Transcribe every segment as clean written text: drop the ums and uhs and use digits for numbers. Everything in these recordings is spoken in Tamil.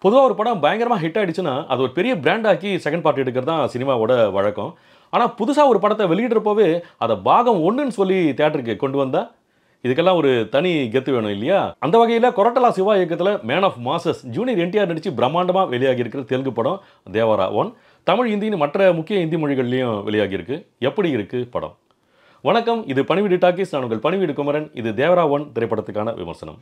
பொதுவா ஒரு படம் பயங்கரமா ஹிட் ஆயிடுச்சுன்னா, அது ஒரு பெரிய பிராண்ட் ஆக்கி செகண்ட் பார்ட் எடுக்கிறது தான் சினிமாவோட வழக்கம். ஆனா, புதுசா ஒரு படத்த வெளியிடுறப்பவே, அத பாகம் 1ன்னு சொல்லி தியேட்டருக்கு கொண்டு வந்தா, இதுக்கெல்லாம் ஒரு தனி கெத்து வேணும் இல்லையா? அந்த வகையில கொரட்டலா சிவா இயக்கத்துல மேன் ஆஃப் மாஸஸ் ஜூனியர் என்டிஆர் நடிச்சு பிரம்மாண்டமா வெளியாகி இருக்கிற தெலுங்கு படம் தேவரா 1. தமிழ், ஹிந்தின்னு மற்ற முக்கிய இந்தி மொழிகள்லயும் வெளியாகி இருக்கு. எப்படி இருக்கு படம்? வணக்கம், இது பணிவீடு டாக்கீஸ். நான் உங்கள் பணிவீடு குமரன். இது தேவரா 1 திரைப்படத்துக்கான விமர்சனம்.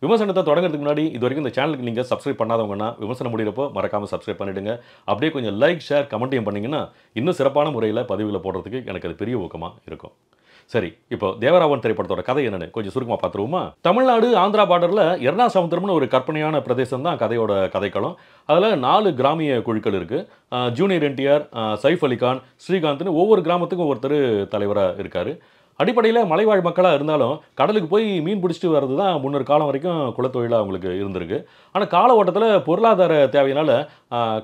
விமர்சனத்தை தொடங்குறதுக்கு முன்னாடி இது வரைக்கும் இந்த சேனலுக்கு நீங்கள் சப்ஸ்கிரைப் பண்ணாதவங்கன்னா விமர்சனம் முடிகிறப்போ மறக்காமல் சப்ஸ்கிரைப் பண்ணிவிடுங்க. அப்படியே கொஞ்சம் லைக், ஷேர், கமெண்ட்டையும் பண்ணிங்கன்னா இன்னும் சிறப்பான முறையில் பதிவுகளை போடுறதுக்கு எனக்கு அது பெரிய ஊக்கமாக இருக்கும். சரி, இப்போ தேவரா 1 திரைப்படத்தோட கதை என்னன்னு கொஞ்சம் சுருக்கமாக பார்த்துருவோமா? தமிழ்நாடு ஆந்திரா பார்டரில் எர்ணாசமுத்திரம்னு ஒரு கற்பனையான பிரதேசம் தான் கதையோட கதைக்களம். அதில் 4 கிராமிய குழுக்கள் இருக்குது. ஜூனியர் என்டிஆர், சைஃப் அலிகான், ஸ்ரீகாந்த்னு ஒவ்வொரு கிராமத்துக்கும் ஒருத்தர் தலைவராக இருக்கார். அடிப்படையில் மலைவாழ் மக்களாக இருந்தாலும் கடலுக்கு போய் மீன் பிடிச்சிட்டு வர்றது தான் முன்னொரு காலம் வரைக்கும் குலத்தொழிலாக அவங்களுக்கு இருந்திருக்கு. ஆனால் கால ஓட்டத்தில் பொருளாதார தேவையினால்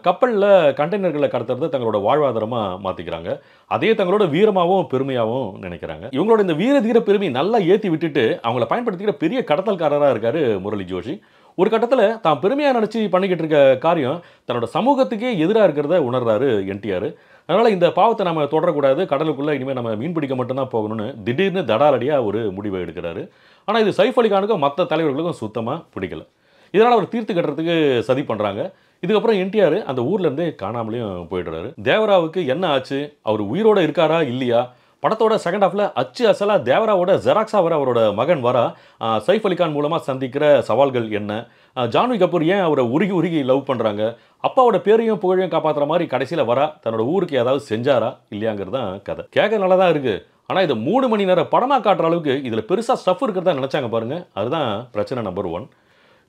கப்பலில் கண்டெய்னர்களை கடத்துறதை தங்களோட வாழ்வாதாரமாக மாற்றிக்கிறாங்க. அதே தங்களோட வீரமாகவும் பெருமையாகவும் நினைக்கிறாங்க. இவங்களோட இந்த வீர தீர பெருமை நல்லா ஏற்றி விட்டுட்டு அவங்கள பயன்படுத்திக்கிற பெரிய கடத்தல்காரராக இருக்கார் முரளி ஜோஷி. ஒரு கட்டத்தில் தான் பெருமையாக நினச்சி பண்ணிக்கிட்டு இருக்க காரியம் தன்னோட சமூகத்துக்கே எதிராக இருக்கிறத உணர்றாரு என்டிஆர். அதனால் இந்த பாவத்தை நம்ம தொடரக்கூடாது, கடலுக்குள்ளே இனிமேல் நம்ம மீன் பிடிக்க மட்டும்தான் போகணும்னு திடீர்னு தடாலடியாக ஒரு முடிவை எடுக்கிறாரு. ஆனால் இது சைஃப் அலிகானுக்கும் மற்ற தலைவர்களுக்கும் சுத்தமாக பிடிக்கல. இதனால் அவர் தீர்த்து கட்டுறதுக்கு சதி பண்ணுறாங்க. இதுக்கப்புறம் என்டிஆர் அந்த ஊர்லேருந்தே காணாமலேயும் போயிடுறாரு. தேவராவுக்கு என்ன ஆச்சு? அவர் உயிரோடு இருக்காரா இல்லையா? படத்தோட செகண்ட் ஹாஃபில் அச்சு அசலாக தேவராவோட ஜெராக்ஸாக வர அவரோட மகன் வரா சைஃப் அலிகான் மூலமாக சந்திக்கிற சவால்கள் என்ன? ஜான்வி கபூர் ஏன் அவரை உருகி உருகி லவ் பண்ணுறாங்க? அப்பாவோட பேரையும் புகழையும் காப்பாற்றுற மாதிரி கடைசியில் வரா தன்னோட ஊருக்கு ஏதாவது செஞ்சாரா இல்லையாங்கிறது தான் கதை. கேட்க நல்லா தான் இருக்குது. ஆனால் இதை 3 மணி நேரம் படமாக காட்டுற அளவுக்கு இதில் பெருசாக ஸ்டஃப் இருக்கிறதா நினச்சாங்க பாருங்கள். அதுதான் பிரச்சனை நம்பர் 1.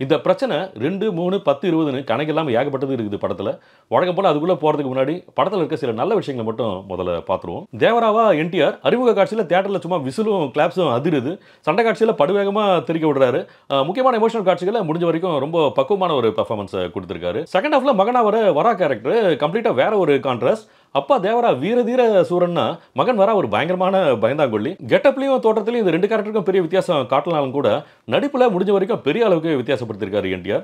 இந்த பிரச்சனை 2, 3, 10, 20ன்னு கணக்கு இல்லாமல் ஏகப்பட்டது இருக்குது படத்தில். வழக்கம் போல் அதுக்குள்ளே போகிறதுக்கு முன்னாடி படத்தில் இருக்க சில நல்ல விஷயங்களை மட்டும் முதல்ல பார்த்துருவோம். தேவராவா என்டிஆர் அறிமுக காட்சியில் தியேட்டரில் சும்மா விசிலும் கிளாப்ஸும் அதிருது. சண்டை காட்சியில் படுவேகமாக தெரிக்க விடுறாரு. முக்கியமான எமோஷனல் காட்சிகளை முடிஞ்ச வரைக்கும் ரொம்ப பக்குவமான ஒரு பெர்ஃபார்மன்ஸை கொடுத்துருக்காரு. செகண்ட் ஹாஃபில் மகனாக வரா கேரக்டர் கம்ப்ளீட்டாக வேற ஒரு கான்ட்ராஸ்ட். அப்பா தேவரா வீரதீர சூரன்னா மகன் வரா ஒரு பயங்கரமான பயந்தாங்கொல்லி. கெட்டப்லையும் தோற்றத்திலையும் இந்த 2 கேரக்டருக்கும் பெரிய வித்தியாசம் காட்டலாலும் கூட நடிப்பில் முடிஞ்ச வரைக்கும் பெரிய அளவுக்கு வித்தியாசப்படுத்திருக்காரு என்டிஆர்.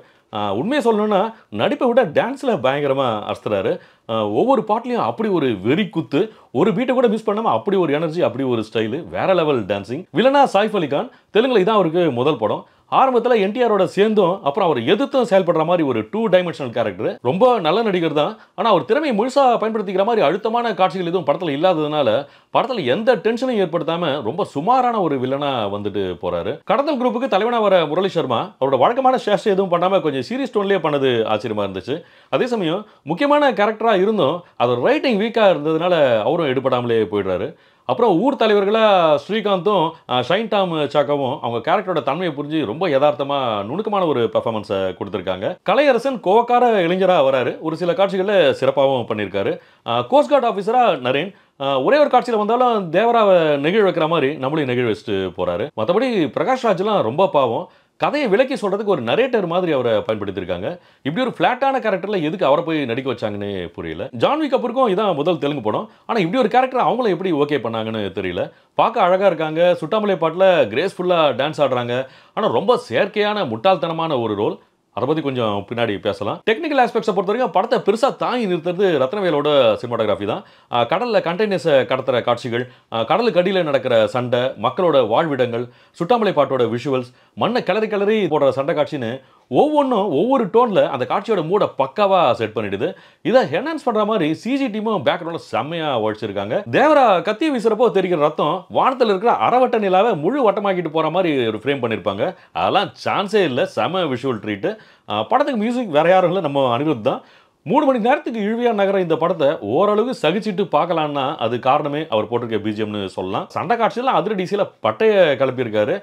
உண்மையை சொல்லணும்னா நடிப்பை விட டான்ஸில் பயங்கரமாக அஸ்துறாரு. ஒவ்வொரு பாட்லையும் அப்படி ஒரு வெறி குத்து, ஒரு பீட்டை கூட மிஸ் பண்ணாமல் அப்படி ஒரு எனர்ஜி, அப்படி ஒரு ஸ்டைலு, வேற லெவல் டான்சிங். வில்லனா சைஃப் அலிகான். தெலுங்குல இதான் அவருக்கு முதல் படம். ஆரம்பத்தில் என்டிஆரோட சேர்ந்தும் அப்புறம் அவர் எதிர்த்தும் செயல்படுற மாதிரி ஒரு 2 டைமென்ஷனல் கேரக்டர். ரொம்ப நல்ல நடிகர் தான். ஆனால் அவர் திறமையை முழுசாக பயன்படுத்திக்கிற மாதிரி அழுத்தமான காட்சிகள் எதுவும் படத்தில் இல்லாததுனால படத்தில் எந்த டென்ஷனையும் ஏற்படுத்தாமல் ரொம்ப சுமாரான ஒரு வில்லனாக வந்துட்டு போறாரு. கடத்தல் குரூப்புக்கு தலைவனாக வர முரளி சர்மா அவரோட வழக்கமான ஷேஷ் எதுவும் பண்ணாமல் கொஞ்சம் சீரியஸ் டோன்லேயே பண்ணது ஆச்சரியமாக இருந்துச்சு. அதே சமயம் முக்கியமான கேரக்டராக இருந்தும் அதோட ரைட்டிங் வீக்காக இருந்ததுனால அவரும் எடுபடாமலே போயிடுறாரு. அப்புறம் ஊர் தலைவர்களாக ஸ்ரீகாந்தும் ஷைன் டாம் சாக்காவும் அவங்க கேரக்டரோட தன்மையை புரிஞ்சு ரொம்ப யதார்த்தமாக நுணுக்கமான ஒரு பெர்ஃபார்மன்ஸை கொடுத்துருக்காங்க. கலையரசன் கோவக்கார இளைஞராக வராரு. ஒரு சில காட்சிகளில் சிறப்பாகவும் பண்ணியிருக்காரு. கோஸ்ட் கார்டு ஆஃபீஸராக நரேன் ஒரே ஒரு காட்சியில் வந்தாலும் தேவராவை நெகிழ் வைக்கிற மாதிரி நம்மளையும் நெகிழ் வச்சுட்டு போகிறாரு. மற்றபடி பிரகாஷ் ராஜ்லாம் ரொம்ப பாவம். கதையை விளக்கி சொல்கிறதுக்கு ஒரு நரேட்டர் மாதிரி அவரை பயன்படுத்தியிருக்காங்க. இப்படி ஒரு ஃப்ளாட்டான கேரக்டரில் எதுக்கு அவரை போய் நடிக்க வச்சாங்கன்னு புரியல. ஜான்வி கபூருக்கும் இதான் முதல் தெலுங்கு படம். ஆனால் இப்படி ஒரு கேரக்டர் அவங்களும் எப்படி ஓகே பண்ணாங்கன்னு தெரியல. பார்க்க அழகாக இருக்காங்க. சுட்டாமலை பாட்டில் கிரேஸ்ஃபுல்லாக டான்ஸ் ஆடுறாங்க. ஆனால் ரொம்ப செயற்கையான முட்டாள்தனமான ஒரு ரோல். அதை பற்றி கொஞ்சம் பின்னாடி பேசலாம். டெக்னிக்கல் ஆஸ்பெக்ட்ஸை பொறுத்த வரைக்கும் படத்தை பெருசாக தாங்கி நிறுத்துறது ரத்னவேலோட சினிமாட்டோகிராஃபி தான். கடலில் கண்டெய்னர்ஸை கடத்துகிற காட்சிகள், கடலுக்கு அடியில் நடக்கிற சண்டை, மக்களோட வாழ்விடங்கள், சுட்டாமலை பாட்டோட விஷுவல்ஸ், மண்ணை கிளறி கிளறி போடுற சண்டை காட்சின்னு ஒவ்வொன்றும் ஒவ்வொரு டோனில் அந்த காட்சியோட மூட பக்காவாக செட் பண்ணிடுது. இதை என்ஹான்ஸ் பண்ணுற மாதிரி சிஜி டீமும் பேக்ரவுண்டில் செம்மையாக உழைச்சிருக்காங்க. தேவரா கத்தி வீசுறப்போ தெரிகிற ரத்தம் வானத்தில் இருக்கிற அறவட்ட நிலாவை முழு வட்டமாக்கிட்டு போகிற மாதிரி ஒரு ஃப்ரேம் பண்ணியிருப்பாங்க. அதெல்லாம் சான்ஸே இல்லை. செம விஷுவல் ட்ரீட்டு. படத்துக்கு மியூசிக் வேற யாரும் இல்லை, நம்ம அனிருத் தான். 3 மணி நேரத்துக்கு இழுவியாக நகர இந்த படத்தை ஓரளவு சகிச்சிட்டு பார்க்கலான்னா அது காரணமே அவர் போட்டிருக்க பிஜிஎம்னு சொல்லலாம். சண்டை காட்சியெல்லாம் அதிரடிசியில் பட்டையை கிளப்பியிருக்காரு.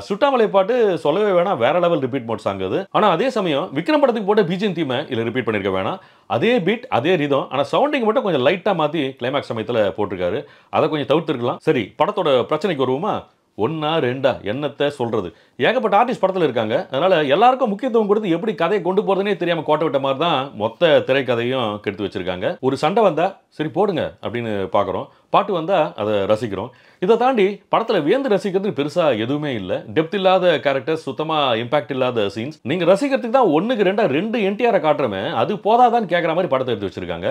சுட்டாமலை பாட்டு சொல்லவே வேணாம், வேற லெவல் ரிப்பீட் மோட் சாங் அது. ஆனால் அதே சமயம் விக்ரம் படத்துக்கு போட்ட பிஜிஎம் தீமை இல்லை ரிப்பீட் பண்ணியிருக்க வேணாம். அதே பீட் அதே ரிதம், ஆனால் சவுண்டிங் மட்டும் கொஞ்சம் லைட்டாக மாற்றி கிளைமேக்ஸ் சமயத்தில் போட்டிருக்காரு. அதை கொஞ்சம் தவிர்த்துருக்கலாம். சரி, படத்தோட பிரச்சனைக்கு வருவோமா? ஒண்ணா ரெண்டா என்னத்த சொல்றது? ஏகப்பட்ட ஆர்டிஸ்ட் படத்துல இருக்காங்க. அதனால எல்லாருக்கும் முக்கியத்துவம் கொடுத்து எப்படி கதைய கொண்டு போறதுன்னே தெரியாம கோட்ட விட்ட மாரி தான் மொத்த திரைக்கதையும் கெடுத்து வச்சிருக்காங்க. ஒரு சண்டை வந்தா, சரி போடுங்க அப்படின்னு பார்க்குறோம். பாட்டு வந்தா அத ரசிக்கிறோம். இத தாண்டி படத்துல வியந்து ரசிக்கிறதுக்கு பெருசா எதுவுமே இல்ல. டெப்த் இல்லாத கேரக்டர்ஸ், சுத்தமா இம்பாக்ட் இல்லாத சீன்ஸ். நீங்க ரசிக்கிறதுக்கு தான் 1க்கு 2 2 என்டிஆர காட்டுறமே, அது போதாதான்னு கேட்கிற மாரி படத்த எடுத்து வச்சிருக்காங்க.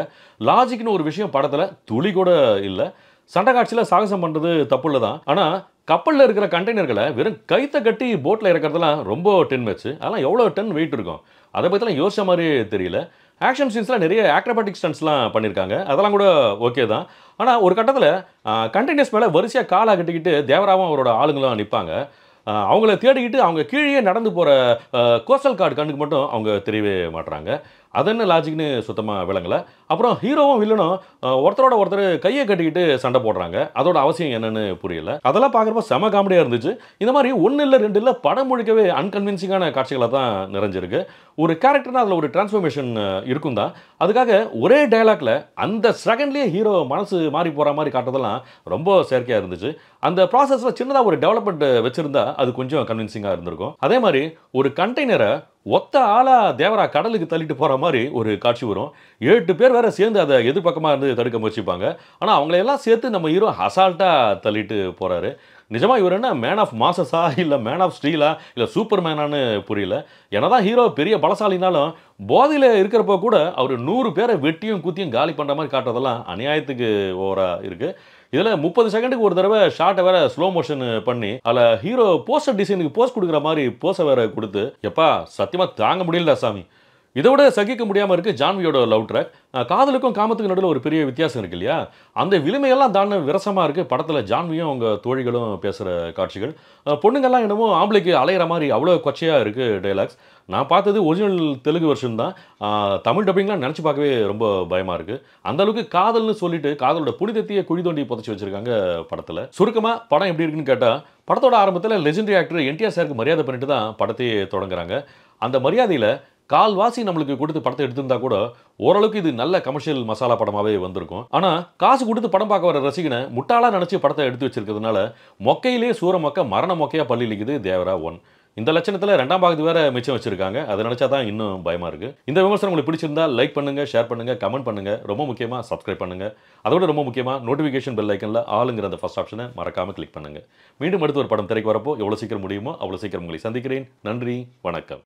லாஜிக்னு ஒரு விஷயம் படத்துல துளி கூட இல்ல. சண்டை காட்சியில சாகசம் பண்றது தப்புல்ல தான். ஆனா கப்பல்ல இருக்கிற கண்டெய்னர்கள வெறும் கயித்த கட்டி போட்ல இறக்குறதெல்லாம் ரொம்ப டென்மேட்ச். அதெல்லாம் எவ்வளோ டன் வெயிட் இருக்கும்? அத பத்திலாம் யோசிச்ச மாரியே தெரியல. ஆக்ஷன் சீன்ஸ்ல நிறைய ஆக்ரோபாட்டிக் ஸ்டண்ட்ஸ்லாம் பண்ணியிருக்காங்க. அதெல்லாம் கூட ஓகே தான். ஆனா ஒரு கட்டத்துல கண்டெய்னர்ஸ் மேல வரிசையா காலா கட்டிக்கிட்டு தேவராவும் அவரோட ஆளுங்களும் நிப்பாங்க. அவங்கள தேடிக்கிட்டு அவங்க கீழயே நடந்து போற கோஸ்டல் கார்டு கண்ணுக்கு மட்டும் அவங்க தெரியவே மாட்றாங்க. அது என்ன லாஜிக்னு சுத்தமா விளங்கல. அப்புறம் ஹீரோவும் வில்லனும் ஒருத்தரோட ஒருத்தர் கையை கட்டிக்கிட்டு சண்டை போடுறாங்க. அதோட அவசியம் என்னன்னு புரியல. அதெல்லாம் பார்க்குறப்ப செம காமெடியா இருந்துச்சு. இந்த மாதிரி 1 இல்ல 2 இல்ல படம் முழுக்கவே அன்கன்வின்சிங்கான காட்சிகளா தான் நிறைஞ்சிருக்கு. ஒரு கேரக்டர்னா அதுல ஒரு டிரான்ஸ்ஃபர்மேஷன் இருக்கும் தான். அதுக்காக ஒரே டயலாக்ல அந்த செகண்ட்லயே ஹீரோ மனசு மாறி போற மாதிரி காட்டுறதெல்லாம் ரொம்ப செயற்கையா இருந்துச்சு. அந்த ப்ராசஸ்ல சின்னதா ஒரு டெவலப்மெண்ட் வச்சிருந்தா அது கொஞ்சம் கன்வின்சிங்கா இருந்திருக்கும். அதே மாதிரி ஒரு கண்டெய்னரை ஒத்த ஆளா தேவரா கடலுக்கு தள்ளிட்டு போற மாதிரி ஒரு காட்சி வரும். 8 பேர் வேற சேர்ந்து அதை எதிர்பக்கமா இருந்து தடுக்க முயற்சிப்பாங்க. ஆனா அவங்களை எல்லாம் சேர்த்து நம்ம ஹீரோ அசால்ட்டா தள்ளிட்டு போறாரு. நிஜமா இவர் என்ன மேன் ஆஃப் மாசஸா இல்ல மேன் ஆஃப் ஸ்டீலா இல்ல சூப்பர் மேனான்னு புரியல. என்னதான் ஹீரோ பெரிய பலசாலினாலும் போதையில இருக்கிறப்போ கூட அவர் 100 பேரை வெட்டியும் குத்தியும் காலி பண்ற மாதிரி காட்டுறதெல்லாம் அநியாயத்துக்கு ஓவரா இருக்கு. இதுல 30 செகண்டுக்கு ஒரு தடவை ஷாட்டை வேற ஸ்லோ மோஷன் பண்ணி அதுல ஹீரோ போஸ்டர் டிசைனுக்கு போஸ்ட் கொடுக்குற மாதிரி போஸை வேற கொடுத்து எப்பா சத்தியமா தாங்க முடியல சாமி. இதை விட சகிக்க முடியாம இருக்கு ஜான்வியோட லவ் ட்ராக். காதலுக்கும் காமத்துக்கும் நடுவில் ஒரு பெரிய வித்தியாசம் இருக்கு இல்லையா? அந்த விளிமையெல்லாம் தாண்ட விரசமா இருக்கு படத்துல ஜான்வியும் அவங்க தோழிகளும் பேசுற காட்சிகள். பொண்ணுங்கெல்லாம் என்னமோ ஆம்பளைக்கு அலையிற மாதிரி அவ்வளோ கொச்சையா இருக்கு டயலாக்ஸ். நான் பார்த்தது ஒரிஜினல் தெலுங்கு வெர்ஷன் தான். தமிழ் டப்பிங்லாம் நினச்சி பார்க்கவே ரொம்ப பயமா இருக்கு. அந்த அளவுக்கு காதல்னு சொல்லிட்டு காதலோட புனிதத்தையே குழி தோண்டி புதைச்சி வச்சிருக்காங்க படத்துல. சுருக்கமா படம் எப்படி இருக்குன்னு கேட்டா, படத்தோட ஆரம்பத்தில் லெஜெண்டரி ஆக்டர் என்டிஆர் சாருக்கு மரியாதை பண்ணிட்டு தான் படத்தையே தொடங்குறாங்க. அந்த மரியாதையில கால்வாசி நம்மளுக்கு கொடுத்து படத்தை எடுத்திருந்தா கூட ஓரளவுக்கு இது நல்ல கமர்ஷியல் மசாலா படமாவே வந்திருக்கும். ஆனா காசு கொடுத்து படம் பார்க்க வர ரசிகனை முட்டாளா நினைச்சு படத்தை எடுத்து வச்சிருக்கிறதுனால மொக்கையிலே சூற மொக்க மரண மொக்கையா பள்ளிக்குது தேவரா 1. இந்த லட்சணத்துல 2ஆம் பாகத்து வேற மிச்சம் வச்சிருக்காங்க. அதை நினைச்சா தான் இன்னும் பயமா இருக்கு. இந்த விமர்சனம் உங்களுக்கு பிடிச்சிருந்தா லைக் பண்ணுங்க, ஷேர் பண்ணுங்க, கமெண்ட் பண்ணுங்க. ரொம்ப முக்கியமா சப்ஸ்கிரைப் பண்ணுங்க. அதோட ரொம்ப முக்கியமா நோட்டிஃபிகேஷன் பெல் ஐக்கன்ல ஆளுங்கிற அந்த ஃபர்ஸ்ட் ஆப்ஷனை மறக்காம கிளிக் பண்ணுங்க. மீண்டும் அடுத்த ஒரு படம் திரைக்கு வரப்போ எவ்வளவு சீக்கிரம் முடியுமோ அவ்வளவு சீக்கிரம் உங்களை சந்திக்கிறேன். நன்றி, வணக்கம்.